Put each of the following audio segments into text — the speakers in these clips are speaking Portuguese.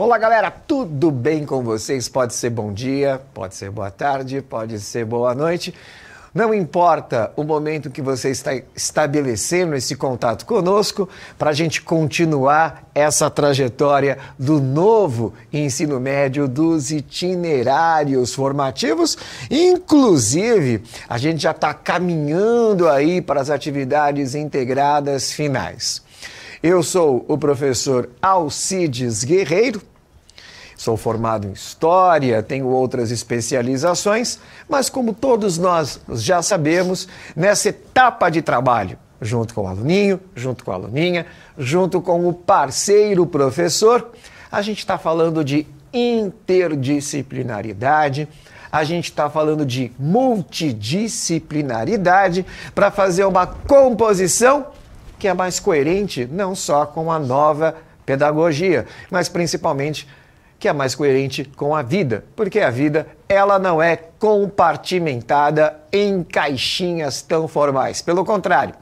Olá, galera, tudo bem com vocês? Pode ser bom dia, pode ser boa tarde, pode ser boa noite. Não importa o momento que você está estabelecendo esse contato conosco para a gente continuar essa trajetória do novo ensino médio, dos itinerários formativos. Inclusive, a gente já está caminhando aí para as atividades integradas finais. Eu sou o professor Alcides Guerreiro. Sou formado em História, tenho outras especializações, mas como todos nós já sabemos, nessa etapa de trabalho, junto com o aluninho, junto com a aluninha, junto com o parceiro professor, a gente está falando de interdisciplinaridade, a gente está falando de multidisciplinaridade para fazer uma composição que é mais coerente não só com a nova pedagogia, mas principalmente que é mais coerente com a vida, porque a vida ela não é compartimentada em caixinhas tão formais. Pelo contrário,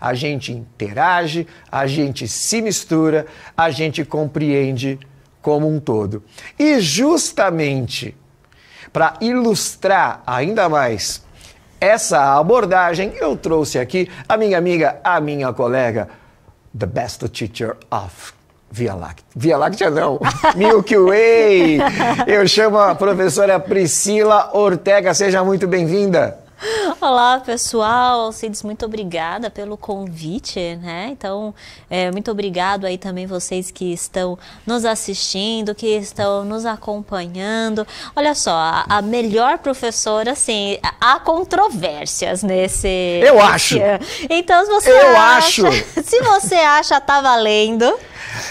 a gente interage, a gente se mistura, a gente compreende como um todo. E justamente para ilustrar ainda mais essa abordagem, eu trouxe aqui a minha amiga, a minha colega, the best teacher of Via Láctea. Via Láctea não, Milky Way. Eu chamo a professora Priscila Ortega, seja muito bem-vinda. Olá, pessoal. Alcides, muito obrigada pelo convite, né? Então, muito obrigado aí também vocês que estão nos assistindo, que estão nos acompanhando. Olha só, a melhor professora, assim, há controvérsias nesse... Eu acho. Então, se você se você acha, tá valendo,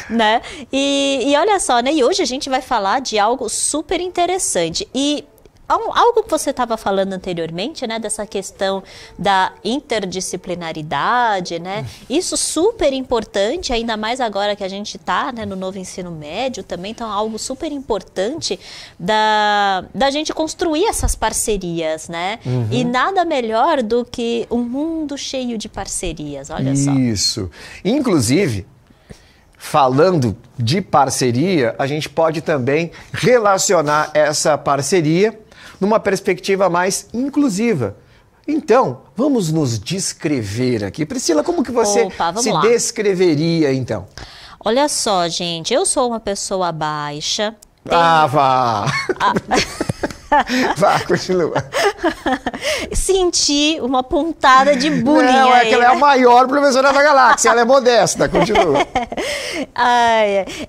né? E olha só, né? E hoje a gente vai falar de algo super interessante. E algo que você estava falando anteriormente, né, dessa questão da interdisciplinaridade, né, isso super importante, ainda mais agora que a gente está, né, no novo ensino médio também, então algo super importante da gente construir essas parcerias, né, e nada melhor do que um mundo cheio de parcerias, olha só. Isso, inclusive, falando de parceria, a gente pode também relacionar essa parceria numa perspectiva mais inclusiva. Então, vamos nos descrever aqui. Priscila, como que você se descreveria, então? Olha só, gente, eu sou uma pessoa baixa. Vá! Vá, continua. Senti uma pontada de bullying. Não, é que ela é a maior professora da galáxia, ela é modesta, continua.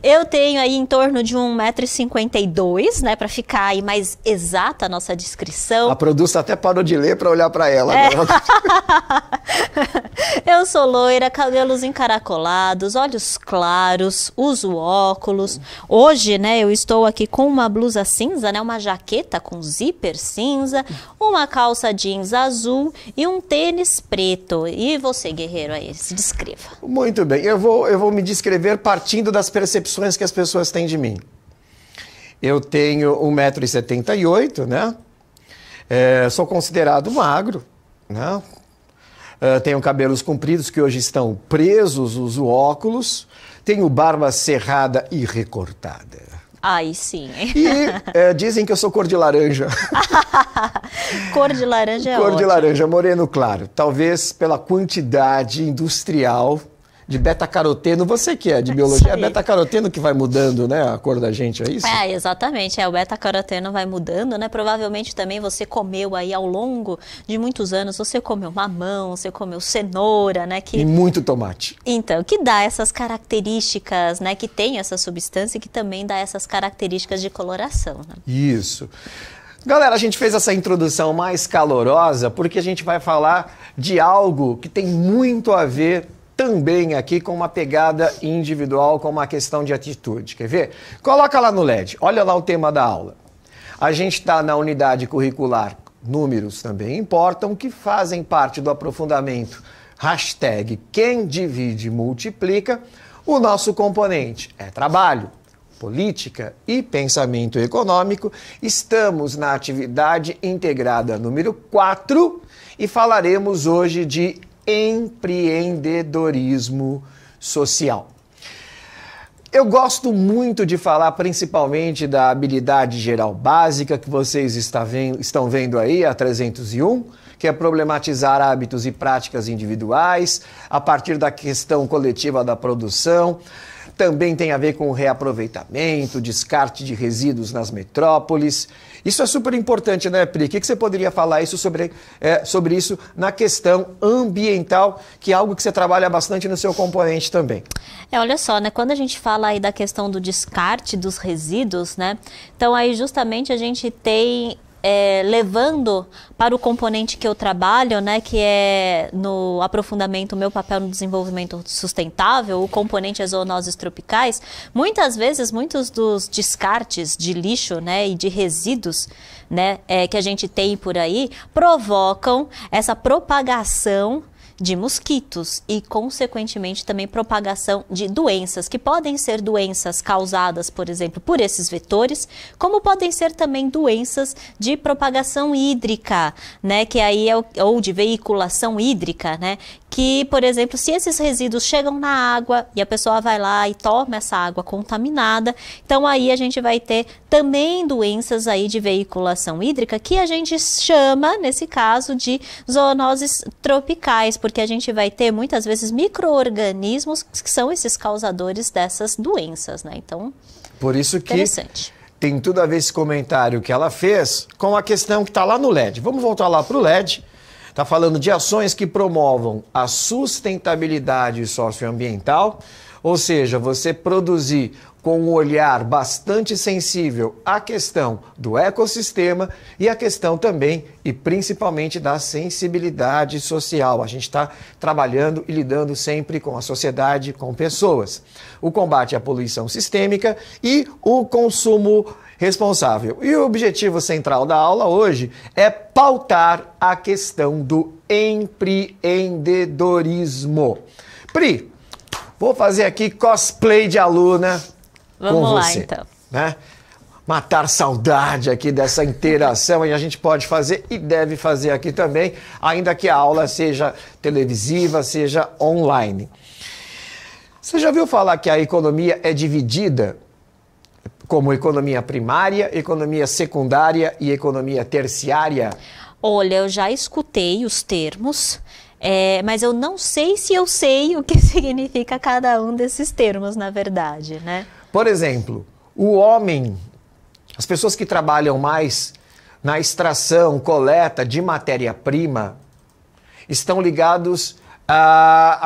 Eu tenho aí em torno de 1,52 m, né, para ficar aí mais exata a nossa descrição. A produção até parou de ler para olhar para ela. Eu sou loira, cabelos encaracolados, olhos claros, uso óculos. Hoje, né, eu estou aqui com uma blusa cinza, né, uma jaqueta com zíper cinza, uma calça jeans azul e um tênis preto. E você, guerreiro, aí, se descreva. Muito bem, eu vou me descrever partindo das percepções que as pessoas têm de mim. Eu tenho 1,78 m, né? Sou considerado magro, né? Tenho cabelos compridos que hoje estão presos, uso óculos, tenho barba cerrada e recortada. Aí sim. E dizem que eu sou cor de laranja. Cor de laranja é Cor ótimo. de laranja, moreno claro. Talvez pela quantidade industrial de beta-caroteno. Você que é de biologia, é beta-caroteno que vai mudando, né, a cor da gente, é isso? Exatamente. O beta-caroteno vai mudando, né? Provavelmente também você comeu aí ao longo de muitos anos, você comeu mamão, você comeu cenoura, né? E muito tomate. Então, que dá essas características, né? Que tem essa substância que também dá essas características de coloração, né? Isso. Galera, a gente fez essa introdução mais calorosa porque a gente vai falar de algo que tem muito a ver também aqui com uma pegada individual, com uma questão de atitude. Quer ver? Coloca lá no LED, olha lá o tema da aula. A gente está na unidade curricular Números Também Importam, que fazem parte do aprofundamento hashtag Quem Divide Multiplica. O nosso componente é trabalho, política e pensamento econômico. Estamos na atividade integrada número 4 e falaremos hoje de empreendedorismo social. Eu gosto muito de falar principalmente da habilidade geral básica que vocês estão vendo aí, a 301, que é problematizar hábitos e práticas individuais a partir da questão coletiva da produção. Também tem a ver com o reaproveitamento, descarte de resíduos nas metrópoles. Isso é super importante, né, Pri? O que você poderia falar sobre isso na questão ambiental, que é algo que você trabalha bastante no seu componente também? Olha só, né? Quando a gente fala aí da questão do descarte dos resíduos, né? Então aí justamente a gente tem levando para o componente que eu trabalho, né, que é no aprofundamento, o meu papel no desenvolvimento sustentável, o componente é zoonoses tropicais. Muitas vezes, muitos dos descartes de lixo, né, e de resíduos, né, que a gente tem por aí, provocam essa propagação de mosquitos e, consequentemente, também propagação de doenças, que podem ser doenças causadas, por exemplo, por esses vetores, como podem ser também doenças de propagação hídrica, né, que aí ou de veiculação hídrica, né, que, por exemplo, se esses resíduos chegam na água e a pessoa vai lá e toma essa água contaminada, então aí a gente vai ter também doenças aí de veiculação hídrica, que a gente chama, nesse caso, de zoonoses tropicais, porque a gente vai ter muitas vezes micro-organismos que são esses causadores dessas doenças, né? Então, por isso que interessante. Tem tudo a ver esse comentário que ela fez com a questão que está lá no LED. Vamos voltar lá para o LED. Está falando de ações que promovam a sustentabilidade socioambiental, ou seja, você produzir com um olhar bastante sensível à questão do ecossistema e a questão também e principalmente da sensibilidade social. A gente está trabalhando e lidando sempre com a sociedade, com pessoas. O combate à poluição sistêmica e o consumo responsável. E o objetivo central da aula hoje é pautar a questão do empreendedorismo. Pri, vou fazer aqui cosplay de aluna. Vamos lá, você, então. Né? Matar saudade aqui dessa interação e a gente pode fazer e deve fazer aqui também, ainda que a aula seja televisiva, seja online. Você já ouviu falar que a economia é dividida como economia primária, economia secundária e economia terciária? Olha, eu já escutei os termos, mas eu não sei se eu sei o que significa cada um desses termos, na verdade, né? Por exemplo, o homem, as pessoas que trabalham mais na extração, coleta de matéria-prima, estão ligados à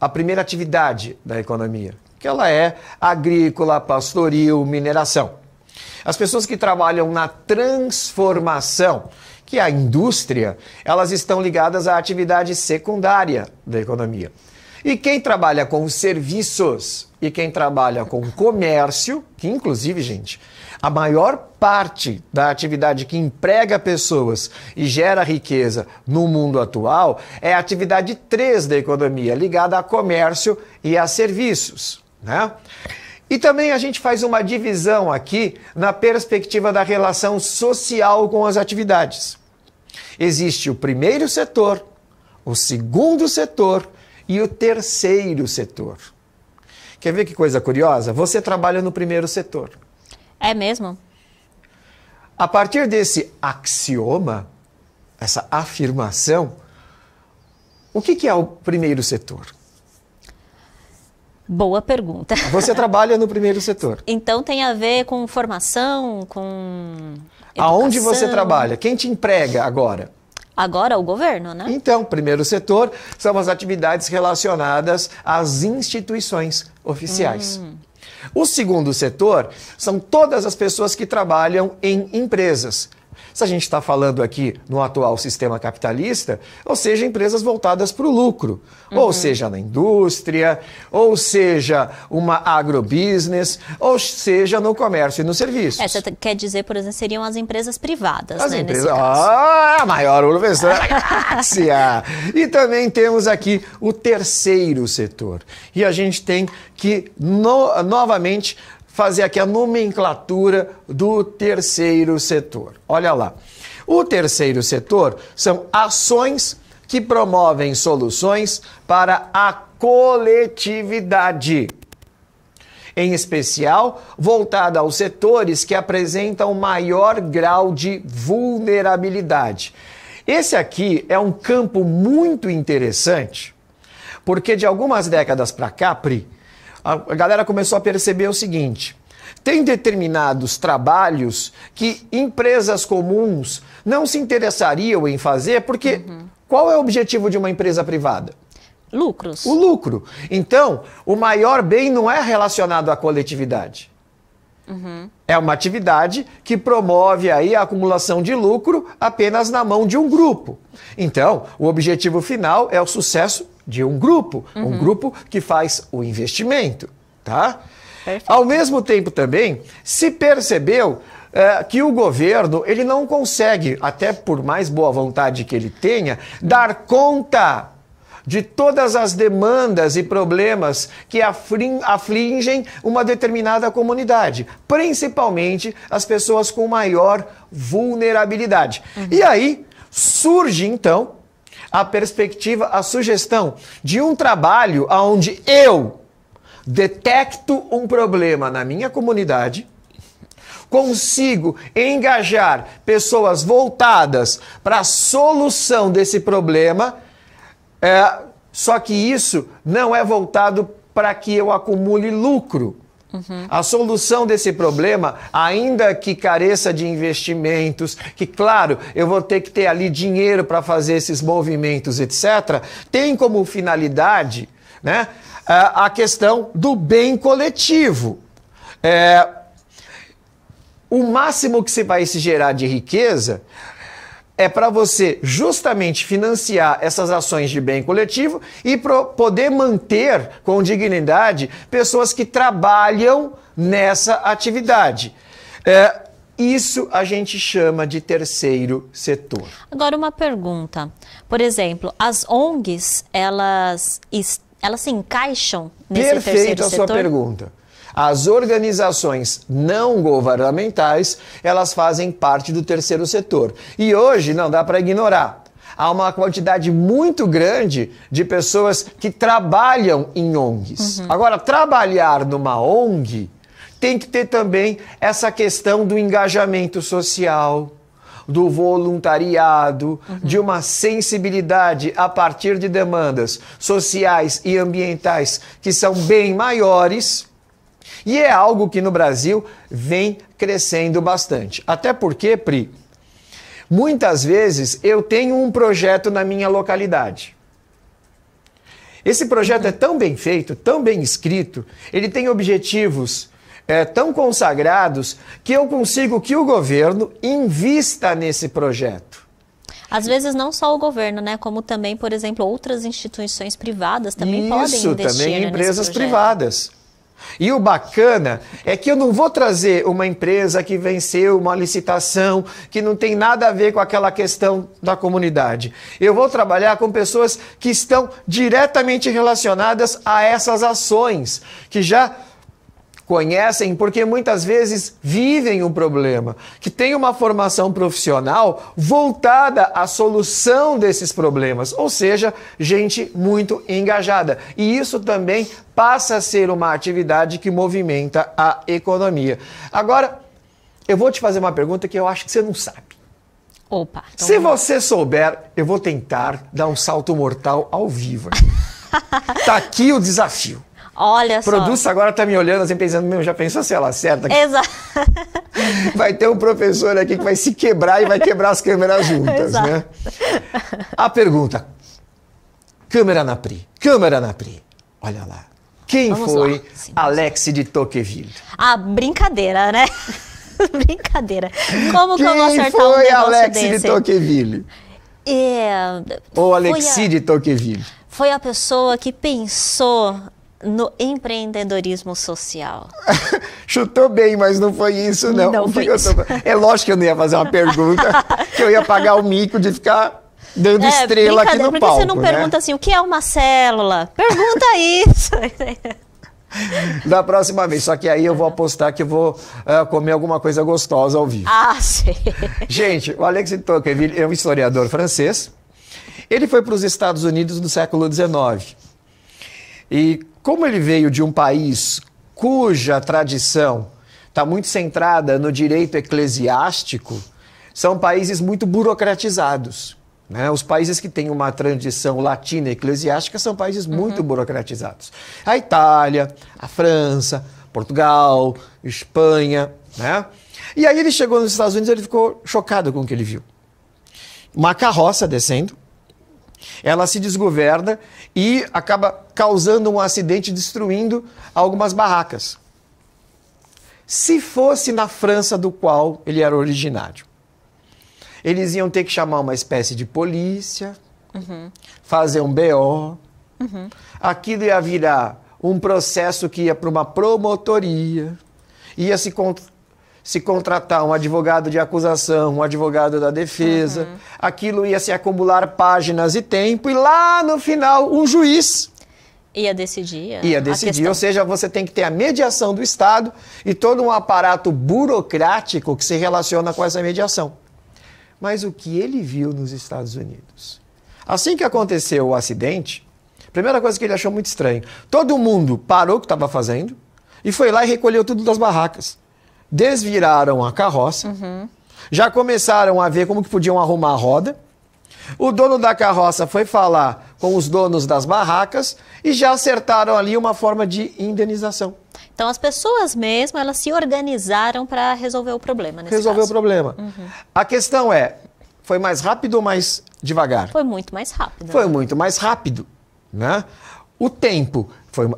a primeira atividade da economia, que ela é agrícola, pastoril, mineração. As pessoas que trabalham na transformação, que é a indústria, elas estão ligadas à atividade secundária da economia. E quem trabalha com serviços e quem trabalha com comércio, que inclusive, gente, a maior parte da atividade que emprega pessoas e gera riqueza no mundo atual é a atividade 3 da economia, ligada a comércio e a serviços, né? E também a gente faz uma divisão aqui na perspectiva da relação social com as atividades. Existe o primeiro setor, o segundo setor e o terceiro setor. Quer ver que coisa curiosa? Você trabalha no primeiro setor. É mesmo? A partir desse axioma, essa afirmação, o que é o primeiro setor? Boa pergunta. Você trabalha no primeiro setor. Então tem a ver com formação, com educação. Aonde você trabalha? Quem te emprega agora? Agora o governo, né? Então, primeiro setor são as atividades relacionadas às instituições oficiais. O segundo setor são todas as pessoas que trabalham em empresas. Se a gente está falando aqui no atual sistema capitalista, ou seja, empresas voltadas para o lucro, ou seja, na indústria, ou seja, uma agrobusiness, ou seja, no comércio e nos serviços. Você quer dizer, por exemplo, seriam as empresas privadas, as né, empresas, nesse caso. a maior professora da galáxia! E também temos aqui o terceiro setor. E a gente tem que, novamente, fazer aqui a nomenclatura do terceiro setor. Olha lá. O terceiro setor são ações que promovem soluções para a coletividade. em especial voltada aos setores que apresentam maior grau de vulnerabilidade. Esse aqui é um campo muito interessante, porque de algumas décadas para cá, Pri, a galera começou a perceber o seguinte: tem determinados trabalhos que empresas comuns não se interessariam em fazer, porque qual é o objetivo de uma empresa privada? Lucros. O lucro. Então, o maior bem não é relacionado à coletividade. É uma atividade que promove aí a acumulação de lucro apenas na mão de um grupo. Então, o objetivo final é o sucesso de um grupo que faz o investimento, tá? Perfeito. Ao mesmo tempo também, se percebeu que o governo ele não consegue, até por mais boa vontade que ele tenha, dar conta de todas as demandas e problemas que afligem uma determinada comunidade, principalmente as pessoas com maior vulnerabilidade. E aí surge, então, a perspectiva, a sugestão de um trabalho onde eu detecto um problema na minha comunidade, consigo engajar pessoas voltadas para a solução desse problema, só que isso não é voltado para que eu acumule lucro. A solução desse problema, ainda que careça de investimentos, que claro, eu vou ter que ter ali dinheiro para fazer esses movimentos, etc., tem como finalidade, né, a questão do bem coletivo. O máximo que se vai se gerar de riqueza é para você justamente financiar essas ações de bem coletivo e poder manter com dignidade pessoas que trabalham nessa atividade. Isso a gente chama de terceiro setor. Agora uma pergunta. Por exemplo, as ONGs, elas se encaixam nesse terceiro setor? Perfeita a sua pergunta. As organizações não governamentais, elas fazem parte do terceiro setor. E hoje não dá para ignorar. Há uma quantidade muito grande de pessoas que trabalham em ONGs. Agora, trabalhar numa ONG tem que ter também essa questão do engajamento social, do voluntariado, de uma sensibilidade a partir de demandas sociais e ambientais que são bem maiores. E é algo que no Brasil vem crescendo bastante. Até porque, Pri, muitas vezes eu tenho um projeto na minha localidade. Esse projeto é tão bem feito, tão bem escrito, ele tem objetivos tão consagrados que eu consigo que o governo invista nesse projeto. Às vezes não só o governo, né? Como também, por exemplo, outras instituições privadas também podem investir nesse também empresas projeto. privadas. E o bacana é que eu não vou trazer uma empresa que venceu uma licitação, que não tem nada a ver com aquela questão da comunidade. Eu vou trabalhar com pessoas que estão diretamente relacionadas a essas ações, que já conhecem, porque muitas vezes vivem um problema, que tem uma formação profissional voltada à solução desses problemas, ou seja, gente muito engajada. E isso também passa a ser uma atividade que movimenta a economia. Agora, eu vou te fazer uma pergunta que eu acho que você não sabe. Opa! Então Se você souber, eu vou tentar dar um salto mortal ao vivo. Tá aqui o desafio. Olha só. Produto agora tá me olhando assim, pensando, meu, já pensou se ela acerta? Exato. Vai ter um professor aqui que vai se quebrar e vai quebrar as câmeras juntas, Exato. né? A pergunta, câmera na Pri, olha lá. Quem Vamos foi lá. Sim, Alex de Tocqueville? Ah, brincadeira, né? Brincadeira. Como que eu vou Quem acertar um foi negócio Alex desse? de Tocqueville? Ou Alexis de Tocqueville? Foi a pessoa que pensou no empreendedorismo social. Chutou bem, mas não foi isso, não. Não foi isso. É lógico que eu não ia fazer uma pergunta, que eu ia pagar o mico de ficar dando estrela aqui no porque palco, você não pergunta assim, o que é uma célula? Pergunta isso. Da próxima vez, só que aí eu vou apostar que eu vou comer alguma coisa gostosa ao vivo. Ah, sim. Gente, o Alex de Tocqueville é um historiador francês. Ele foi para os Estados Unidos no século XIX. E como ele veio de um país cuja tradição está muito centrada no direito eclesiástico, são países muito burocratizados. Né? Os países que têm uma tradição latina eclesiástica são países muito burocratizados. A Itália, a França, Portugal, Espanha. Né? E aí ele chegou nos Estados Unidos e ele ficou chocado com o que ele viu. Uma carroça descendo, ela se desgoverna e acaba causando um acidente, destruindo algumas barracas. Se fosse na França do qual ele era originário, eles iam ter que chamar uma espécie de polícia, fazer um BO. Aquilo ia virar um processo que ia para uma promotoria, ia se contratar um advogado de acusação, um advogado da defesa, aquilo ia se acumular páginas e tempo, e lá no final um juiz ia decidir. Ia decidir, ou seja, você tem que ter a mediação do Estado e todo um aparato burocrático que se relaciona com essa mediação. Mas o que ele viu nos Estados Unidos? Assim que aconteceu o acidente, a primeira coisa que ele achou muito estranho, todo mundo parou o que estava fazendo e foi lá e recolheu tudo das barracas. Desviraram a carroça, já começaram a ver como que podiam arrumar a roda. O dono da carroça foi falar com os donos das barracas e já acertaram ali uma forma de indenização. Então as pessoas mesmo, elas se organizaram para resolver o problema nesse Resolveu o caso. problema. A questão é, foi mais rápido ou mais devagar? Foi muito mais rápido. Foi muito mais rápido, né? O tempo,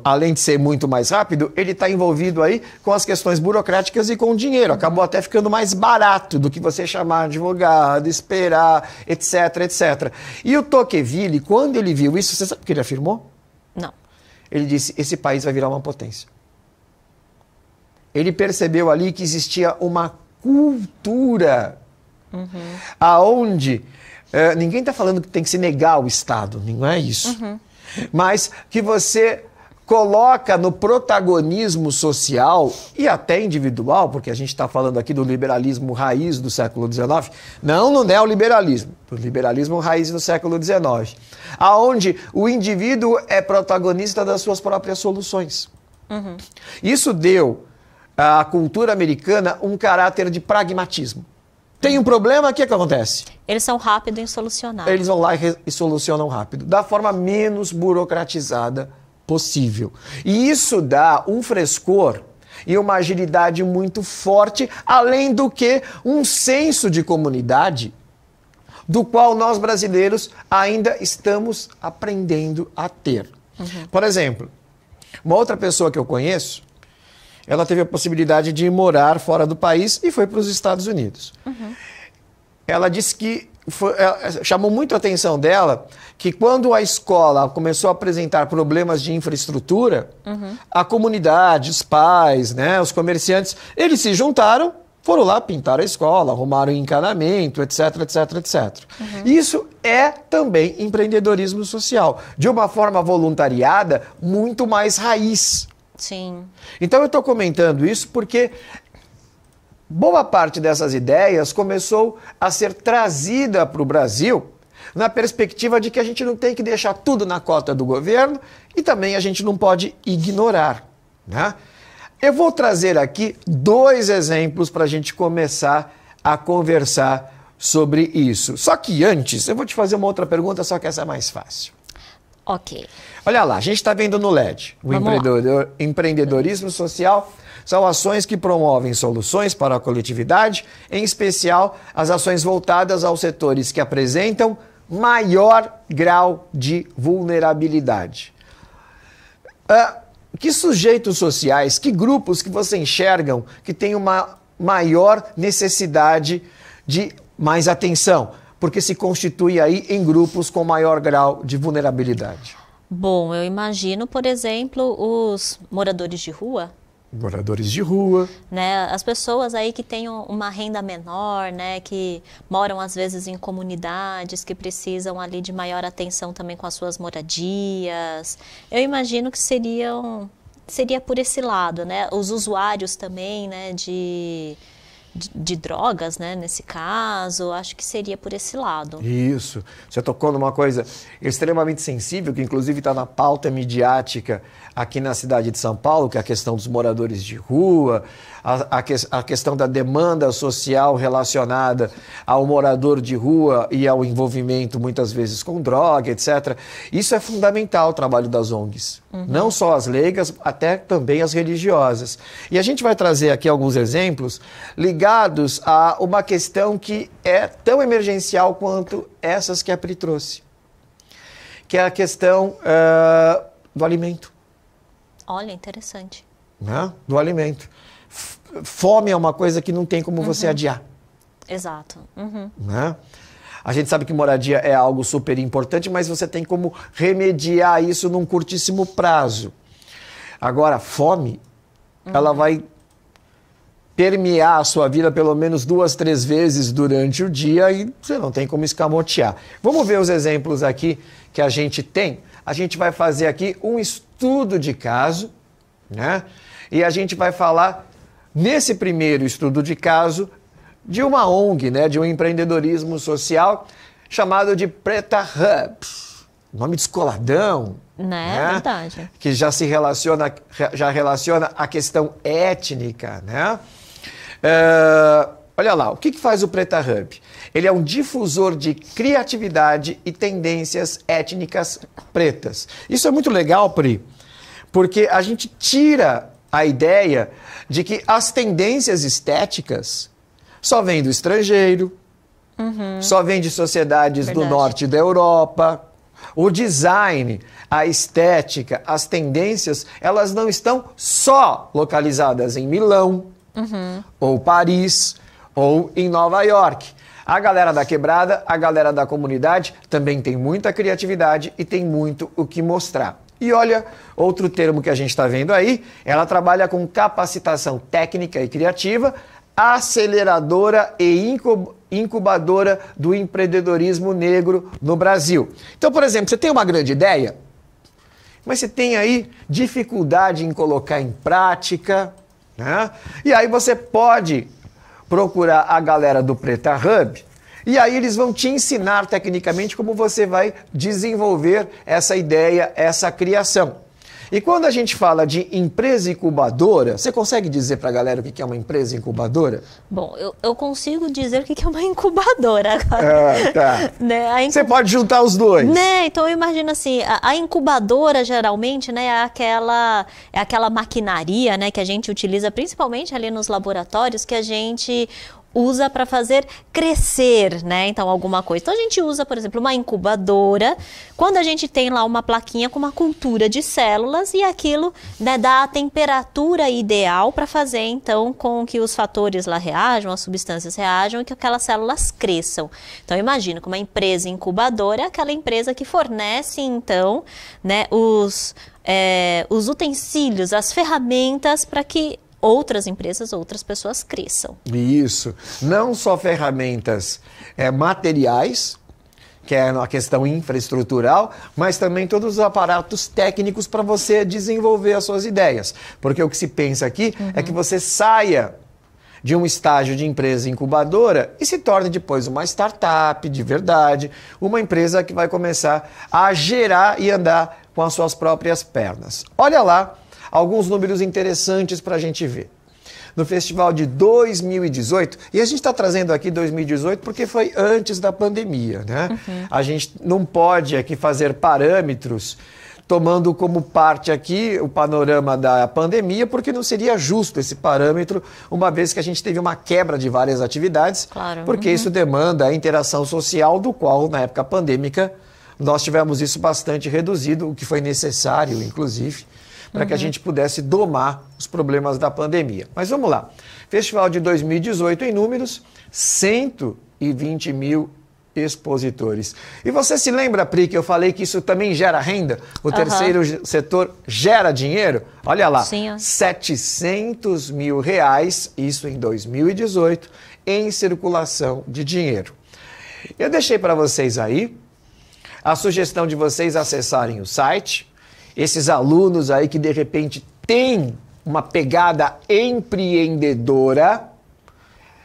além de ser muito mais rápido, ele está envolvido aí com as questões burocráticas e com o dinheiro. Acabou até ficando mais barato do que você chamar advogado, esperar, etc, etc. E o Tocqueville, quando ele viu isso, você sabe o que ele afirmou? Não. Ele disse, esse país vai virar uma potência. Ele percebeu ali que existia uma cultura aonde ninguém está falando que tem que se negar o Estado, não é isso. Mas que você coloca no protagonismo social e até individual, porque a gente está falando aqui do liberalismo raiz do século XIX, não no neoliberalismo, do liberalismo raiz do século XIX, aonde o indivíduo é protagonista das suas próprias soluções. Isso deu à cultura americana um caráter de pragmatismo. Tem um problema, o que acontece? Eles são rápidos em solucionar. Eles vão lá e solucionam rápido, da forma menos burocratizada possível. E isso dá um frescor e uma agilidade muito forte, além do que um senso de comunidade, do qual nós brasileiros ainda estamos aprendendo a ter. Por exemplo, uma outra pessoa que eu conheço, ela teve a possibilidade de morar fora do país e foi para os Estados Unidos. Ela disse que chamou muito a atenção dela que quando a escola começou a apresentar problemas de infraestrutura, a comunidade, os pais, né, os comerciantes, eles se juntaram, foram lá, pintaram a escola, arrumaram encanamento, etc, etc, etc. Isso é também empreendedorismo social, de uma forma voluntariada muito mais raiz. Sim. Então eu estou comentando isso porque boa parte dessas ideias começou a ser trazida para o Brasil na perspectiva de que a gente não tem que deixar tudo na cota do governo e também a gente não pode ignorar, né? Eu vou trazer aqui 2 exemplos para a gente começar a conversar sobre isso. Só que antes, eu vou te fazer uma outra pergunta, só que essa é mais fácil. Ok. Olha lá, a gente está vendo no LED, o empreendedorismo social são ações que promovem soluções para a coletividade, em especial as ações voltadas aos setores que apresentam maior grau de vulnerabilidade. Que sujeitos sociais, que grupos que você enxergam que têm uma maior necessidade de mais atenção? Porque se constitui aí em grupos com maior grau de vulnerabilidade. Bom, eu imagino, por exemplo, os moradores de rua. Moradores de rua. Né? As pessoas aí que têm uma renda menor, né? Que moram às vezes em comunidades, que precisam ali de maior atenção também com as suas moradias. Eu imagino que seria por esse lado, né? Os usuários também, né? de drogas, né, nesse caso, acho que seria por esse lado. Isso. Você tocou numa coisa extremamente sensível, que inclusive está na pauta midiática aqui na cidade de São Paulo, que é a questão dos moradores de rua, a questão da demanda social relacionada ao morador de rua e ao envolvimento, muitas vezes, com droga, etc. Isso é fundamental, o trabalho das ONGs. Não só as leigas, até também as religiosas. E a gente vai trazer aqui alguns exemplos ligados a uma questão que é tão emergencial quanto essas que a Pri trouxe, que é a questão do alimento. Olha, interessante. Né? Do alimento. Fome é uma coisa que não tem como você adiar. Exato. Né? A gente sabe que moradia é algo super importante, mas você tem como remediar isso num curtíssimo prazo. Agora, fome, ela vai permear a sua vida pelo menos 2, 3 vezes durante o dia e você não tem como escamotear. Vamos ver os exemplos aqui que a gente tem. A gente vai fazer aqui um estudo de caso, né? E a gente vai falar, nesse primeiro estudo de caso, de uma ONG, né? De um empreendedorismo social chamado de Preta Hub. Nome descoladão. Né? Verdade. Que já relaciona a questão étnica, né? Olha lá, o que faz o Preta Hub? Ele é um difusor de criatividade e tendências étnicas pretas. Isso é muito legal, Pri, porque a gente tira a ideia de que as tendências estéticas só vêm do estrangeiro, só vêm de sociedades do norte da Europa. O design, a estética, as tendências, elas não estão só localizadas em Milão, ou Paris, ou em Nova York. A galera da quebrada, a galera da comunidade também tem muita criatividade e tem muito o que mostrar. E olha, outro termo que a gente está vendo aí, ela trabalha com capacitação técnica e criativa, aceleradora e incubadora do empreendedorismo negro no Brasil. Então, por exemplo, você tem uma grande ideia, mas você tem aí dificuldade em colocar em prática, né? E aí você pode procurar a galera do Preta Hub e aí eles vão te ensinar tecnicamente como você vai desenvolver essa ideia, essa criação. E quando a gente fala de empresa incubadora, você consegue dizer para a galera o que é uma empresa incubadora? Bom, eu consigo dizer o que é uma incubadora agora. Tá. Né? Você pode juntar os dois. Né? Então eu imagino assim, a incubadora geralmente, né, é aquela maquinaria, né, que a gente utiliza principalmente ali nos laboratórios, que a gente usa para fazer crescer, né? Então, alguma coisa. Então, a gente usa, por exemplo, uma incubadora, quando a gente tem lá uma plaquinha com uma cultura de células e aquilo, né, dá a temperatura ideal para fazer, então, com que os fatores lá reajam, as substâncias reajam e que aquelas células cresçam. Então, imagina que uma empresa incubadora é aquela empresa que fornece, então, né, os utensílios, as ferramentas para que outras empresas, outras pessoas cresçam. Isso. Não só ferramentas materiais, que é a questão infraestrutural, mas também todos os aparatos técnicos para você desenvolver as suas ideias. Porque o que se pensa aqui é que você saia de um estágio de empresa incubadora e se torne depois uma startup de verdade, uma empresa que vai começar a gerar e andar com as suas próprias pernas. Olha lá alguns números interessantes para a gente ver. No festival de 2018, e a gente está trazendo aqui 2018 porque foi antes da pandemia, né? A gente não pode aqui fazer parâmetros tomando como parte aqui o panorama da pandemia, porque não seria justo esse parâmetro, uma vez que a gente teve uma quebra de várias atividades, claro. Porque isso demanda a interação social, do qual, na época pandêmica, nós tivemos isso bastante reduzido, o que foi necessário, inclusive, para que a gente pudesse domar os problemas da pandemia. Mas vamos lá. Festival de 2018 em números, 120 mil expositores. E você se lembra, Pri, que eu falei que isso também gera renda? O terceiro setor gera dinheiro? Olha lá, Sim, 700 mil reais, isso em 2018, em circulação de dinheiro. Eu deixei para vocês aí a sugestão de vocês acessarem o site. Esses alunos aí que de repente têm uma pegada empreendedora,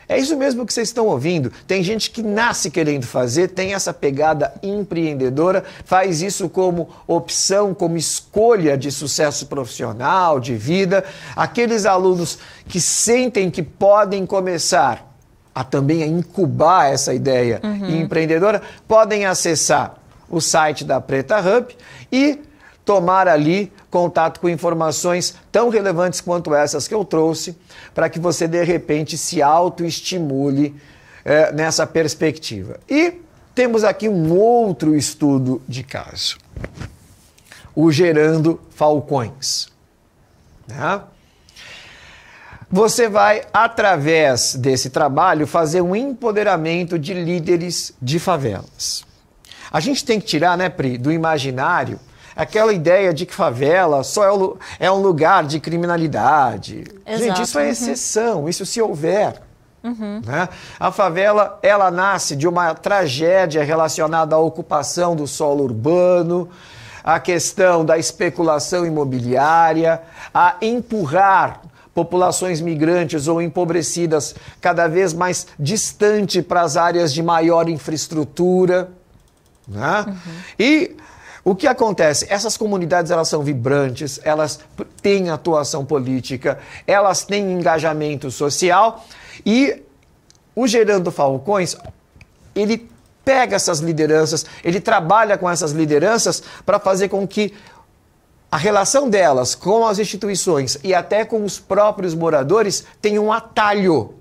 É isso mesmo que vocês estão ouvindo. Tem gente que nasce querendo fazer, tem essa pegada empreendedora, faz isso como opção, como escolha de sucesso profissional, de vida. Aqueles alunos que sentem que podem começar a também incubar essa ideia empreendedora, podem acessar o site da Preta Hub e tomar ali contato com informações tão relevantes quanto essas que eu trouxe, para que você, de repente, se autoestimule nessa perspectiva. E temos aqui um outro estudo de caso. O Gerando Falcões. Né? Você vai, através desse trabalho, fazer um empoderamento de líderes de favelas. A gente tem que tirar, né, Pri, do imaginário aquela ideia de que favela só é um lugar de criminalidade. Exato. Gente, isso é exceção, isso se houver. Né? A favela, ela nasce de uma tragédia relacionada à ocupação do solo urbano, a questão da especulação imobiliária, a empurrar populações migrantes ou empobrecidas cada vez mais distante para as áreas de maior infraestrutura. Né? E o que acontece? Essas comunidades, elas são vibrantes, elas têm atuação política, elas têm engajamento social, e o Gerando Falcões, ele pega essas lideranças, ele trabalha com essas lideranças para fazer com que a relação delas com as instituições e até com os próprios moradores tenha um atalho.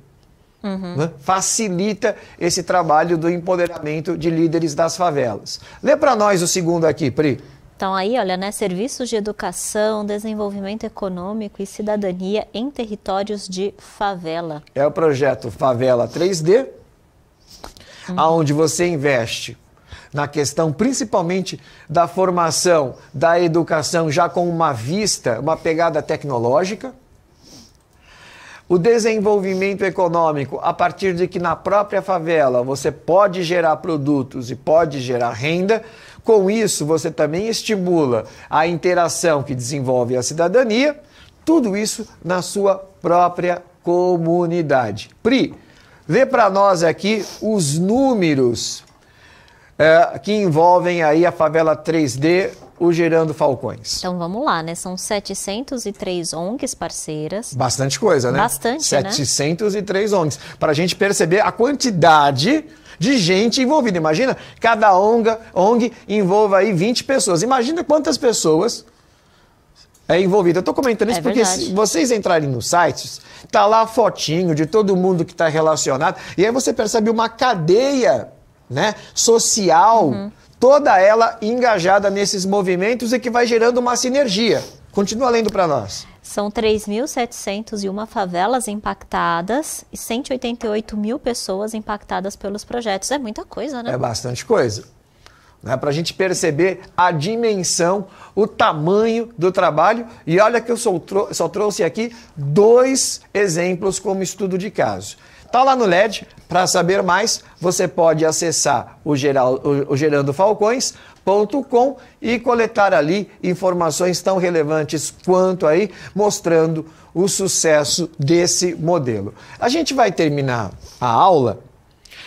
Né? Facilita esse trabalho do empoderamento de líderes das favelas. Lê para nós o segundo aqui, Pri. Então aí, olha, né, serviços de educação, desenvolvimento econômico e cidadania em territórios de favela. É o projeto Favela 3D, onde você investe na questão principalmente da formação, da educação, já com uma vista, uma pegada tecnológica. O desenvolvimento econômico, a partir de que na própria favela você pode gerar produtos e pode gerar renda. Com isso, você também estimula a interação que desenvolve a cidadania. Tudo isso na sua própria comunidade. Pri, lê para nós aqui os números que envolvem aí a Favela 3D, o Gerando Falcões. Então vamos lá, né? São 703 ONGs parceiras. Bastante coisa, né? Bastante, 703 ONGs. Para a gente perceber a quantidade de gente envolvida. Imagina, cada ONG envolva aí 20 pessoas. Imagina quantas pessoas é envolvida. Eu estou comentando isso porque se vocês entrarem nos sites, tá lá a fotinho de todo mundo que está relacionado. E aí você percebe uma cadeia, né, social, toda ela engajada nesses movimentos e que vai gerando uma sinergia. Continua lendo para nós. São 3.701 favelas impactadas e 188 mil pessoas impactadas pelos projetos. É muita coisa, né? É bastante coisa. Né? Para a gente perceber a dimensão, o tamanho do trabalho. E olha que eu só trouxe aqui 2 exemplos como estudo de caso. Está lá no LED. Para saber mais, você pode acessar o gerandofalcões.com e coletar ali informações tão relevantes quanto aí, mostrando o sucesso desse modelo. A gente vai terminar a aula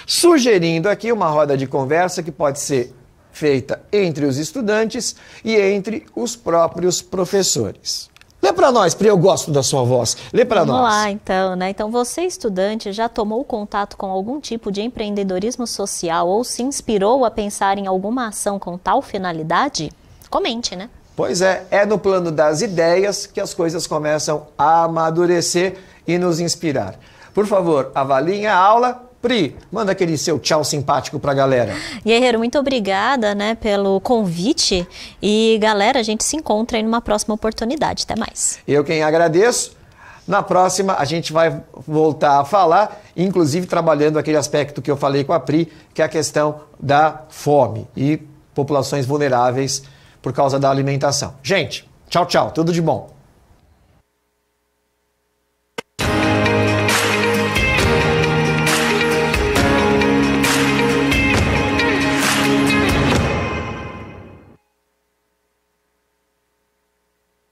sugerindo aqui uma roda de conversa que pode ser feita entre os estudantes e entre os próprios professores. Lê para nós, Pri, eu gosto da sua voz. Lê para nós. Vamos lá, então, né? Então, você, estudante, já tomou contato com algum tipo de empreendedorismo social ou se inspirou a pensar em alguma ação com tal finalidade? Comente, né? Pois é no plano das ideias que as coisas começam a amadurecer e nos inspirar. Por favor, avaliem a aula. Pri, manda aquele seu tchau simpático pra galera. Guerreiro, muito obrigada, né, pelo convite. E, galera, a gente se encontra aí numa próxima oportunidade. Até mais. Eu quem agradeço. Na próxima, a gente vai voltar a falar, inclusive trabalhando aquele aspecto que eu falei com a Pri, que é a questão da fome e populações vulneráveis por causa da alimentação. Gente, tchau, tchau. Tudo de bom.